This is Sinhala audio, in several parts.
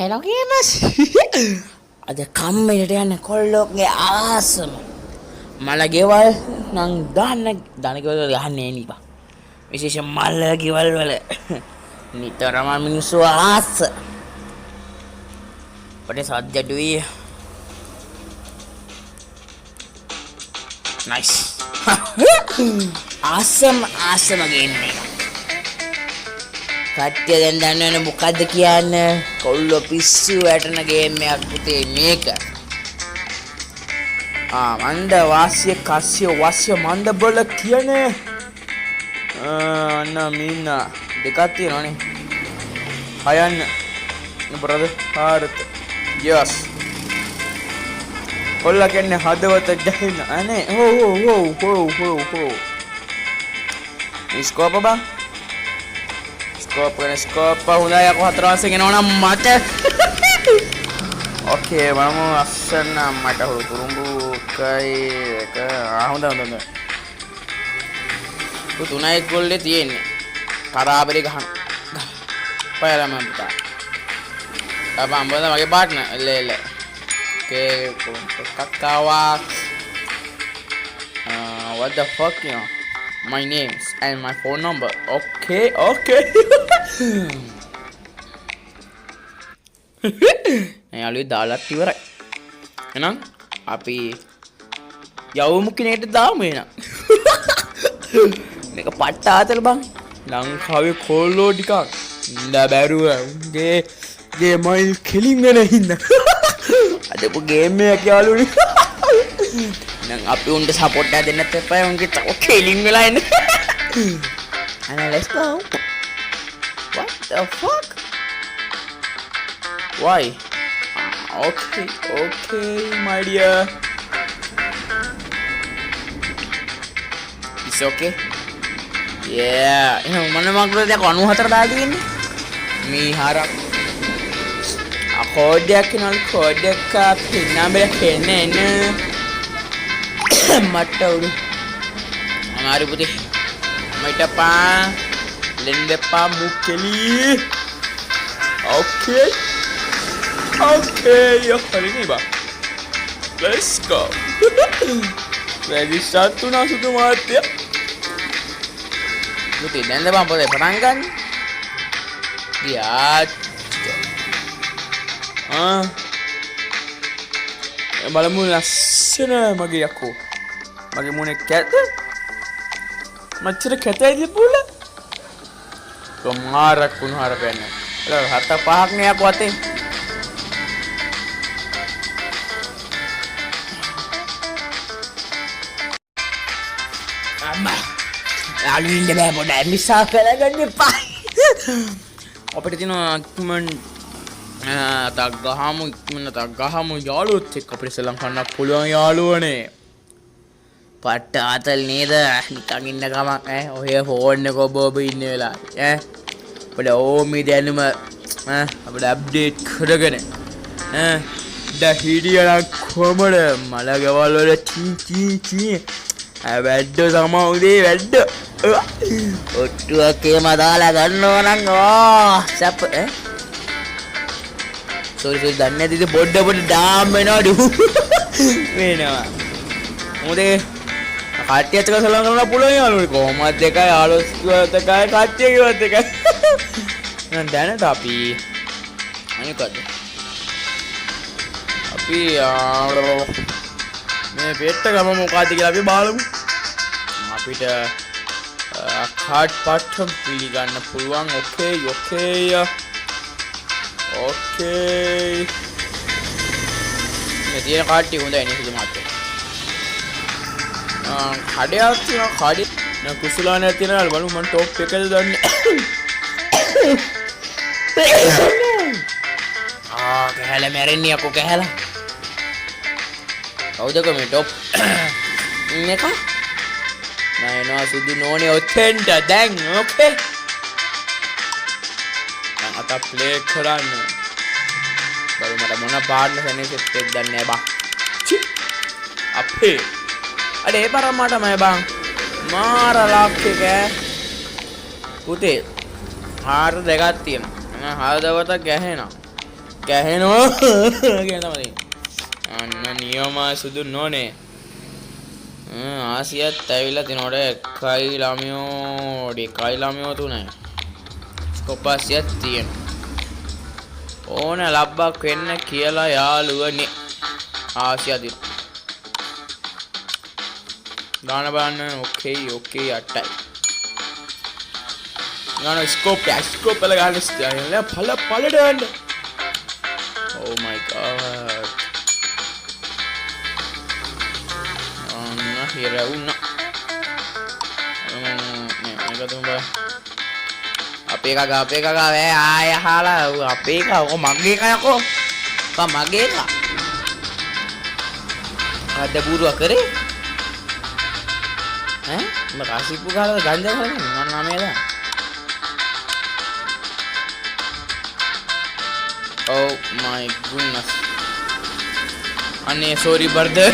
Hello gamers. අද කම්මලට යන කොල්ලෝගේ ආසම මල ගෙවල් නම් දාන්න ගෙවල් ගහන්නේ නීපා. විශේෂ මල ගෙවල් වල නිතරම මිනිස්සු ආස. පොඩි සද්දඩුයි. Nice. ආසම ගේම් එක. කට්ටිය දැන් දන්නවනේ මොකද්ද කියන්නේ කොල්ලෝ පිස්සු වැටෙන ගේම් එකක් පුතේ මේක. මන්ද වාසිය කස්සිය වාසිය මන්ද බල කියන්නේ අන්න මින්න දෙකක් තියෙනවනේ. හයන්න බ්‍රදර් හාරත යස් කොල්ලා කියන්නේ හදවත ගැහෙන අනේ හෝ ස්කෝප බා Skop හොඳයි අකෝ හතර වශයෙන් එනවා නම් මට ඕකේ මම අස්සන්න මට හුරුඹු කයි එක හොඳ තුනයි ගොල්ලේ තියෙන්නේ කරාබරි ගහන පයලා මම පුතා අප්පා මොකද මගේ පාර්ට්නර් එල්ල ඕකේ කක්කාවා what the fuck you know my names and my phone number okay යාළුවෝ දාලත් ඉවරයි එහෙනම් අපි යවමු කෙනෙක්ට දාමු එහෙනම් මේක පට්ට ආතල බං ලංකාවේ කොල්ලෝ ටිකක් බැරුව ගේ මයිල් කිලින් වෙන හින්දා අදපු ගේම් එකක් යාළුවනේ නම් අපි උන්ට සපෝට් එක දෙන්නත් එපා උන්ගේ තව කිලින් වෙලා ඉන්න and let's go what the fuck why okay my dear it's okay yeah එහෙනම් මොන මග්‍රද 94 දාලා තියෙන්නේ මේ හරක් කෝඩයක් නල් කෝඩයක් පින්නඹල කෙන්නේ මට උඩු අමාරු පුතේ මයිටපා ලෙන්දපා මුකෙලි okay යහලිනේ බා let's go රෙජිස්ටර් තුනා සුදු මාත්‍ය පුතේ දැන් බං පොතේ පටන් ගන්න යා බලමු ලස්සන මගේ යකෝ මගේ මොනේ කැත මච්චර කැතයිද පුල කොමාරක් කුණාර පෑන්න එල හත පහක් නේ යකෝ අතේ අම්මා යාළුවින්ද බෑ පොඩ්ඩක් මිසා කරගන්න එපා අපිට තියෙනවා ඉක්මන් ගහමු යාළුවොත් එක්ක අපිට සෙල්ලම් කරන්න පුළුවන් යාළුවනේ පට්ට ආතල් නේද නිකන් ඉන්න ගමන් ඔය ෆෝන් එක ඔබ ඉන්න වෙලාවේ අපිට ඕමි දැනුම අපිට අප්ඩේට් කරගෙන හිටියනම් කොමඩ මල ගෙවල් වල චී වැඩ සමවුදේ වැඩ ඔට්ටුවකේම දාලා ගන්නවා නම් සප් sorry දන්නේ නැතිද පොඩ ඩාම් වෙනවලු වෙනවා මොකද කට්ටියත් එක්ක සලම් කරන්න පුළුවන් යාළුවනේ කොහොමද එකයි යාළුවොත් එකයි කට්ටිය කිව්වත් එකයි දැන් දැනට අපි අනිකද අපි මේ පෙට්ට ගම මොකද්ද කියලා අපි බලමු අපිට කාඩ් පාටම් පිළිගන්න පුළුවන් okay මේ තියෙන කාඩ් හොඳයි නේ සුදු මාත්‍ර කඩයක් තියෙනවා කඩේ නම් කුසලානේ තියෙනවා බලමු මම টොප් එකද දන්නේ කැහැලා මැරෙන්නේ අකෝ කැහැලා කවුද මේ টොප් එක නෑ සුදු නෝනේ ඔතෙන්ට දැන් okay අත ප්ලේ කරන්න බලමු මට මොන පාඩන සෙනෙ සෙට් එකක් දන්නේ නැහැ බං අපේ අඩේ පාරම මට මම බං මාර ලක් එක පුතේ හාර දෙකක් තියෙනවා හාර දවතක් ගැහෙනවා ගැහෙනවා කියන තමයි. අන්න නියම සුදු නෝනේ. ආසියත් ඇවිල්ලා තිනෝඩ එකයි ළමයෝ තුනයි. ස්කොපාසියත් තියෙන. ඕන ලබ්බක් වෙන්න කියලා යාළුවනේ. ආසියදි. දාන බලන්න ඕකේ අටයි. ගාන ස්කෝප් වල ගන්න ස්ටයිල් පළට යන්න. Oh my god. Hira una. මේක තුඹ අපේ කකා වේ ආය අහලා අපේ කා ඔක මගේ කයකෝ. කා මගේ කා. අද බුරුව කරේ. ඈ මම කාසිප්පු ගාලා ගංජා ගහලා මම නමේද. Oh my goodness. අනේ sorry brother.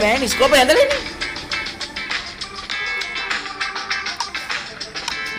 Man, ස්කෝප් එක ඇඳලා ඉන්නේ.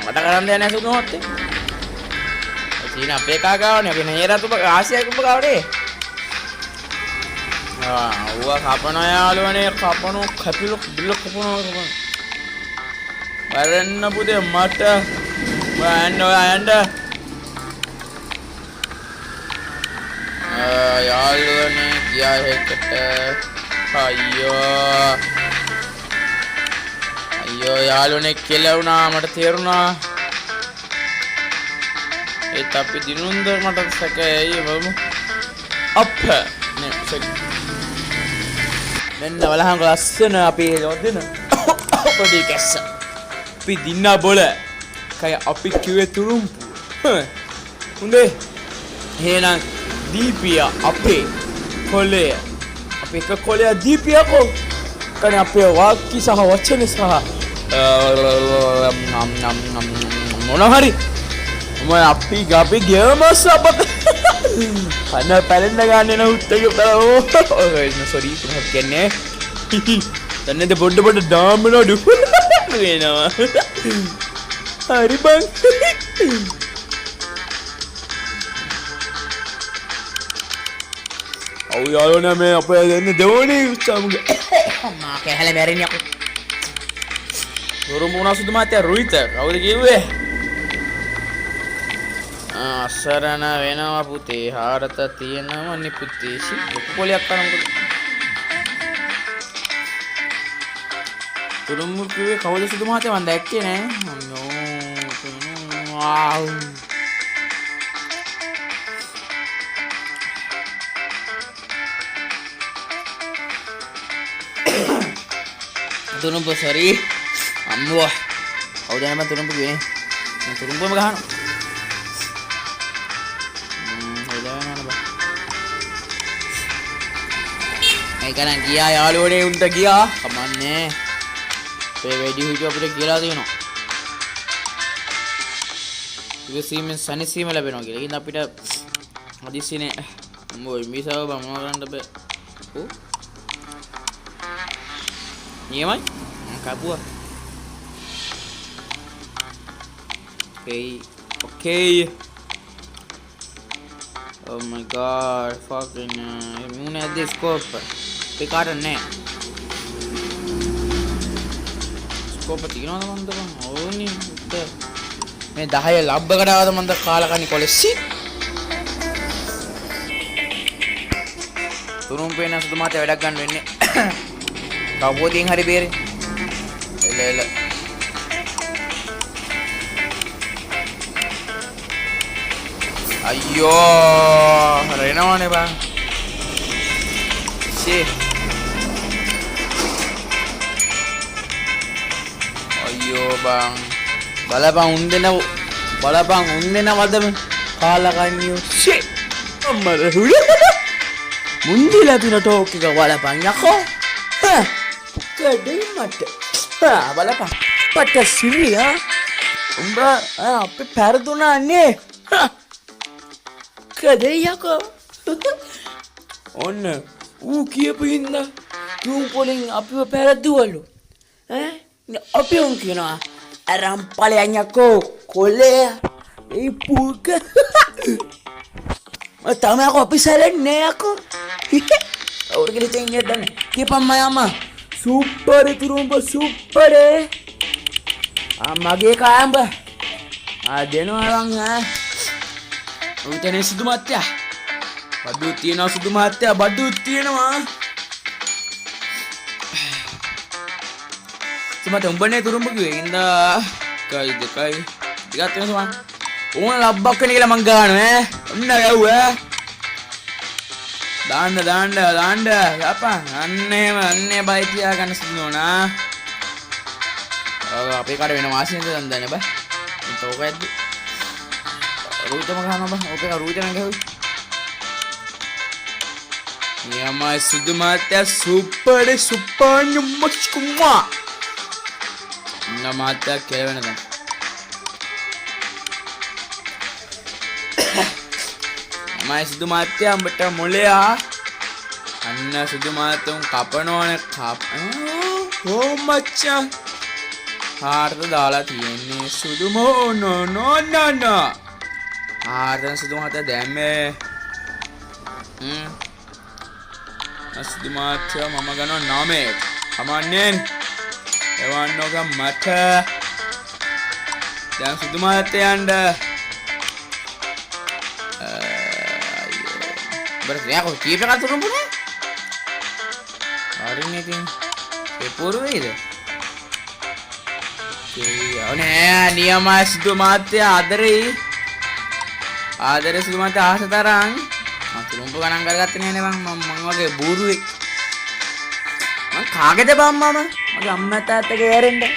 මට කරන් දෙයක් නැහැ සුදුනොත්. ඒ සීන අපේ කා ගාවනේ. අපි නේරත් ඔබ ආසියක් ඔබ ගාවනේ. ඌව කපන යාළුවනේ කපන කපිලු බිල්ල කපන. වරන්න පුතේ මට යන්න යාළුවනේ ගියා එකට. අයියෝ යාළුවනේ කියලා වුණා මට තේරුණා. ඒත් අපි දිනුන්ද මට සැකයි බමු. අප් නේ සෙක්. මෙන්න බලහන් ලස්සන අපි යොදින. පොඩි කැස්ස. අපි දින්නා බොල. කය අපි කිව්වේ තුරුම්පු. හොඳේ. එහෙනම් දීපිය අපේ කොලේ අපි එක කොලේ දීපියකෝ කනේ අපේ වාක්‍ය සහ වචන සහ මොන හරි මම අපි ගේමස් අපත අන්න පැලෙන්න ගන්න න උත්තර ඔය සෝරි පුහත් කියන්නේ තන්නද බොඩ ඩාමනඩු වෙනවා හරි බං ඔව් යාළුවනේ මේ අපේ දෙන්න දෙවනේ උච්චාමුගේ අම්මා කැහැල මැරෙන්නේ අපෝ දොරමුණා සුදු මාත්‍යා රුහිත කවුද කිව්වේ අසරණ වෙනවා පුතේ හාරත තියෙනවනේ පුතේ පොලියක් කරමුද තුරුම්මු කිව්වේ කවුද සුදු මාත්‍යා මන් දැක්කේ නෑ වාව් තුරුම්පු sorry අම්මෝ කවුද නම තුරුම්පු කියන්නේ මම තුරුම්පුම ගහනවා හොයලා බා ඒකනම් ගියා යාළුවනේ උන්ට ගියා කමන්නේ ඒ වැඩි හිටු අපිට කියලා තියෙනවා ඉවසීමෙන් සැනසීම ලැබෙනවා කියලා. ඉතින් අපිට හදිස්සිනේ මොයි මිසව බමුණ ගන්න බෑ. ඔව්. නියමයි. කපුවා. Okay. Oh my god. Fucking මුනේ ඇද්ද ස්කෝප්. ඒ කාට නෑ. ස්කෝප් තියනවද මන්ද බං? ඕනේ. මේ 10 ලබ්බකට ආවද මන්ද කාලකණි කොලෙසි. තුරුම් පේන සුදු මාතේ වැඩක් ගන්න වෙන්නේ. කවුවදින් හරි බේරේ. එල අයියෝ රේනවනේ බං. ෂේ. අයියෝ බං. බලපන් උන් දෙනවද කාලකන්නියෝ. ෂේ. අම්මර හුඩ. මුන්දිලා තින ටෝක් එක බලපන් යකෝ. කඩේ මට. බලපන්. පට සිරියා. උඹ අපි පෙරදුනා නේ. කඩේ යකෝ. ඔන්න ඌ කියපු හින්දා තුන් පොලින් අපිව පෙරදුවලු. අපි උන් කියනවා අරම් ඵලයන් යකෝ කොලේ ඒ පුක Tama ako opisalan na ako. Orang kita cengit dan kipa mama. Super turumba super. Mage kamba. Adeno orang ha. Utene sudu matya. Badu tiena sudu matya badu tiena. Cuma umbane turumba kiwe inda kai dekai. Digat tiena sama. Unga labbak kene kila manggana Unna yawa. Danda apa? Anne bye තියාගන්න සිදුනෝනා. අපේ කාට වෙන මාසින් ඉඳන් දන්නේ බෑ. ඒක ඇද්ද? රූතම ගහනවා බෑ. ඕකේ රූතන ගහුයි. නියමයි සුදු මාත්‍යා සුපර් මස්කුමා. නමාත්‍යා කියලා වෙන දැන්. මයි සුදු මාත්‍යා උඹට මොලයා අන්න සුදු මාත්‍යා කපනවනේ ඕ මච්චා හාරද දාලා තියෙන්නේ සුදු නෝ හාරද සුදු මාත්‍යා දැම්මේ සුදු මාත්‍යා මම ගන්නවා 9 කමන්නේ එවන්නෝක මට දැන් සුදු මාත්‍යා යන්න berarti aku kipe kan turun punya hari ini tin puru itu oh nih dia mas itu mati adere sudah mati asa tarang turun pukan anggar katanya nih bang mama ke buru kaget deh bang mama amma tata kerin deh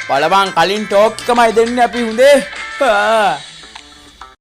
pala bang kalin talk kemai deh nih api hunde